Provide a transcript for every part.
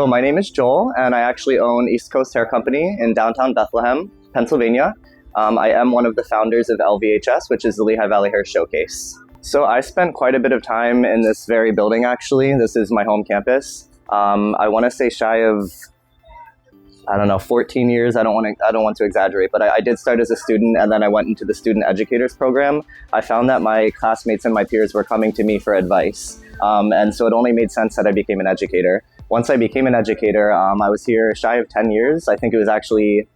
So my name is Joel, and I actually own East Coast Hair Company in downtown Bethlehem, Pennsylvania. I am one of the founders of LVHS, which is the Lehigh Valley Hair Showcase. So I spent quite a bit of time in this very building, actually. This is my home campus. I want to say shy of, 14 years. I don't want to exaggerate, but I did start as a student, and then I went into the student educators program. I found that my classmates and my peers were coming to me for advice. And so it only made sense that I became an educator. Once I became an educator, I was here shy of 10 years. I think it was actually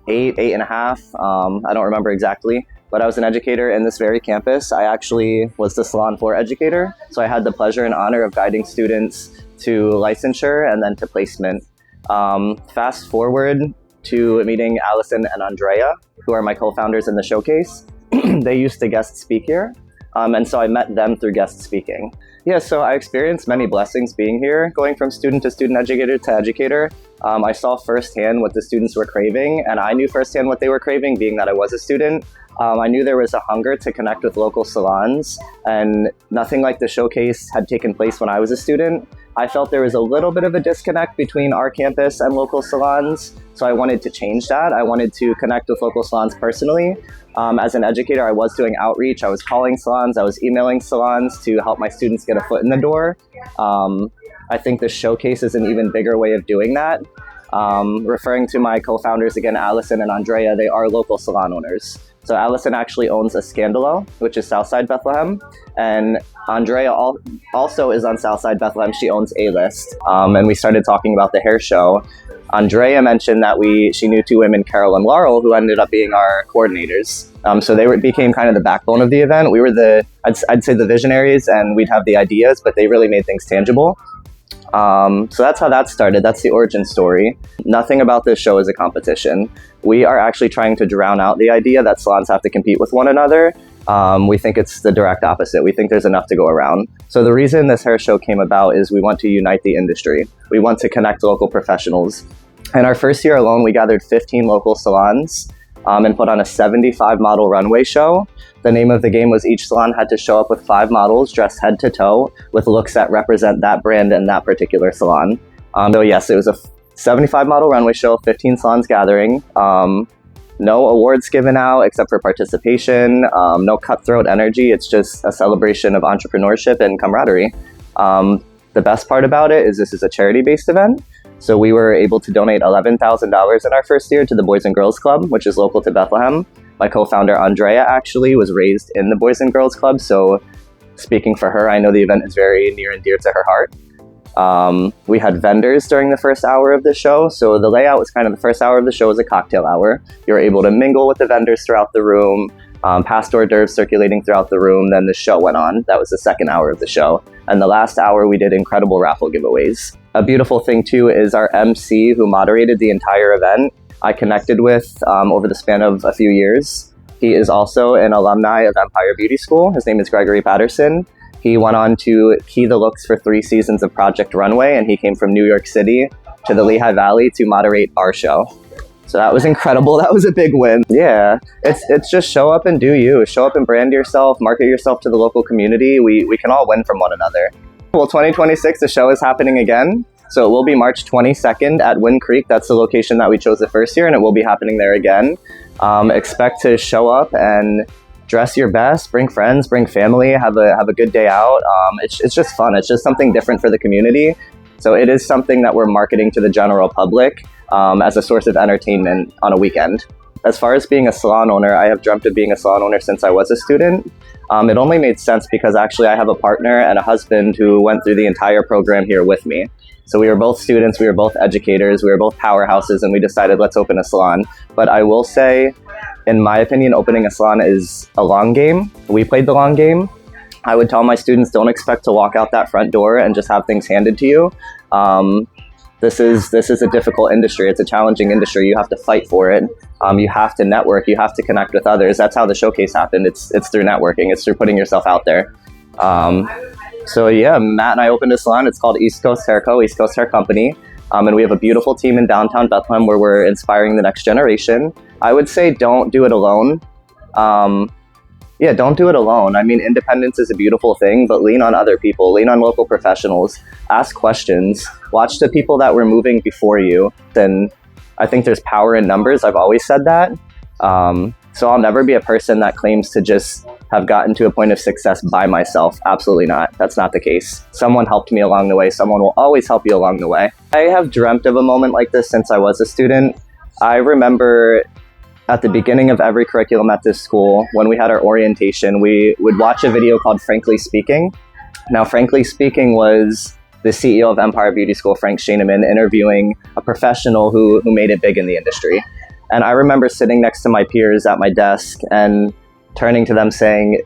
eight and a half. I don't remember exactly, but I was an educator in this very campus. I actually was the salon floor educator. So I had the pleasure and honor of guiding students to licensure and then to placement. Fast forward to meeting Allison and Andrea, who are my co-founders in the showcase. They used to guest speak here. And so I met them through guest speaking. Yeah, so I experienced many blessings being here, going from student to student educator to educator. I saw firsthand what the students were craving, and I knew firsthand what they were craving, being that I was a student. I knew there was a hunger to connect with local salons, and nothing like the showcase had taken place when I was a student. I felt there was a little bit of a disconnect between our campus and local salons, so I wanted to change that. I wanted to connect with local salons personally. As an educator, I was doing outreach. I was calling salons, I was emailing salons to help my students get a foot in the door. I think the showcase is an even bigger way of doing that. Referring to my co-founders again, Allison and Andrea, they are local salon owners. So Allison actually owns a Scandalo, which is Southside Bethlehem, and Andrea also is on Southside Bethlehem. She owns A-List, and we started talking about the hair show. Andrea mentioned that she knew two women, Carol and Laurel, who ended up being our coordinators. So they became kind of the backbone of the event. We were I'd say the visionaries, and we'd have the ideas, but they really made things tangible. So that's how that started. That's the origin story. Nothing about this show is a competition. We are actually trying to drown out the idea that salons have to compete with one another. We think it's the direct opposite. We think there's enough to go around. So the reason this hair show came about is we want to unite the industry. We want to connect local professionals. In our first year alone, we gathered 15 local salons and put on a 75 model runway show. The name of the game was each salon had to show up with 5 models dressed head to toe with looks that represent that brand and that particular salon. So yes, it was a 75 model runway show, 15 salons gathering. No awards given out except for participation, no cutthroat energy. It's just a celebration of entrepreneurship and camaraderie. The best part about it is this is a charity-based event. So we were able to donate $11,000 in our first year to the Boys and Girls Club, which is local to Bethlehem. My co-founder Andrea actually was raised in the Boys and Girls Club. So speaking for her, I know the event is very near and dear to her heart. We had vendors during the first hour of the show. So the layout was kind of the first hour of the show was a cocktail hour. You were able to mingle with the vendors throughout the room, past hors d'oeuvres circulating throughout the room. Then the show went on. That was the second hour of the show. And the last hour, we did incredible raffle giveaways. A beautiful thing too is our MC who moderated the entire event. I connected with over the span of a few years. He is also an alumni of Empire Beauty School. His name is Gregory Patterson. He went on to key the looks for 3 seasons of Project Runway, and he came from New York City to the Lehigh Valley to moderate our show. So that was incredible. That was a big win. Yeah, it's just show up and do you. Show up and brand yourself, market yourself to the local community. We can all win from one another. Well, 2026, the show is happening again. So it will be March 22nd at Wind Creek. That's the location that we chose the first year, and it will be happening there again. Expect to show up and dress your best, bring friends, bring family, have a good day out. It's just fun. It's just something different for the community. So it is something that we're marketing to the general public as a source of entertainment on a weekend. As far as being a salon owner, I have dreamt of being a salon owner since I was a student. It only made sense because actually I have a partner and a husband who went through the entire program here with me. So we were both students, we were both educators, we were both powerhouses, and we decided let's open a salon. But I will say, in my opinion, opening a salon is a long game. We played the long game. I would tell my students, don't expect to walk out that front door and just have things handed to you. This is a difficult industry. It's a challenging industry. You have to fight for it. You have to network. You have to connect with others. That's how the showcase happened. It's through networking. It's through putting yourself out there. So yeah, Matt and I opened a salon. It's called East Coast Hair Co., East Coast Hair Company. And we have a beautiful team in downtown Bethlehem where we're inspiring the next generation. I would say don't do it alone. Yeah, don't do it alone. I mean, independence is a beautiful thing, but lean on other people, lean on local professionals, ask questions, watch the people that were moving before you. Then I think there's power in numbers. I've always said that. So I'll never be a person that claims to just have gotten to a point of success by myself. Absolutely not. That's not the case. Someone helped me along the way. Someone will always help you along the way. I have dreamt of a moment like this since I was a student. I remember at the beginning of every curriculum at this school, when we had our orientation, we would watch a video called Frankly Speaking. Now, Frankly Speaking was the CEO of Empire Beauty School, Frank Shaneman, interviewing a professional who made it big in the industry. And I remember sitting next to my peers at my desk and turning to them saying,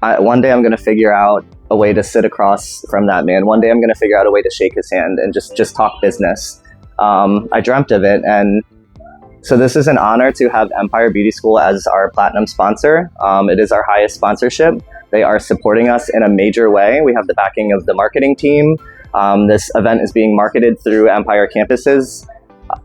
one day I'm going to figure out a way to sit across from that man. One day I'm going to figure out a way to shake his hand and just talk business. I dreamt of it, and so this is an honor to have Empire Beauty School as our platinum sponsor. It is our highest sponsorship. They are supporting us in a major way. We have the backing of the marketing team. This event is being marketed through Empire campuses,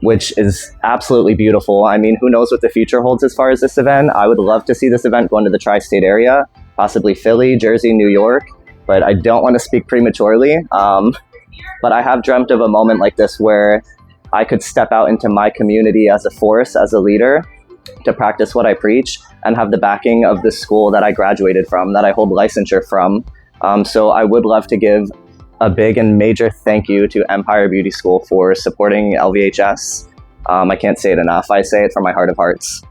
which is absolutely beautiful. I mean, who knows what the future holds as far as this event? I would love to see this event go into the tri-state area, possibly Philly, Jersey, New York, but I don't want to speak prematurely. But I have dreamt of a moment like this where I could step out into my community as a force, as a leader, to practice what I preach and have the backing of the school that I graduated from, that I hold licensure from. So I would love to give a big and major thank you to Empire Beauty School for supporting LVHS. I can't say it enough. I say it from my heart of hearts.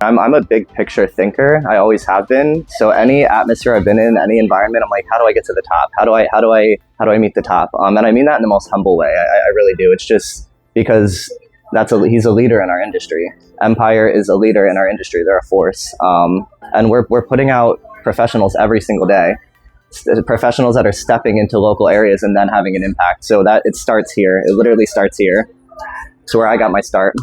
I'm a big picture thinker. I always have been. So any atmosphere I've been in, any environment, I'm like, how do I get to the top? How do I meet the top? And I mean that in the most humble way. I really do. It's just because he's a leader in our industry. Empire is a leader in our industry. They're a force. And we're putting out professionals every single day. Professionals that are stepping into local areas and then having an impact. So that it starts here. It literally starts here. It's where I got my start.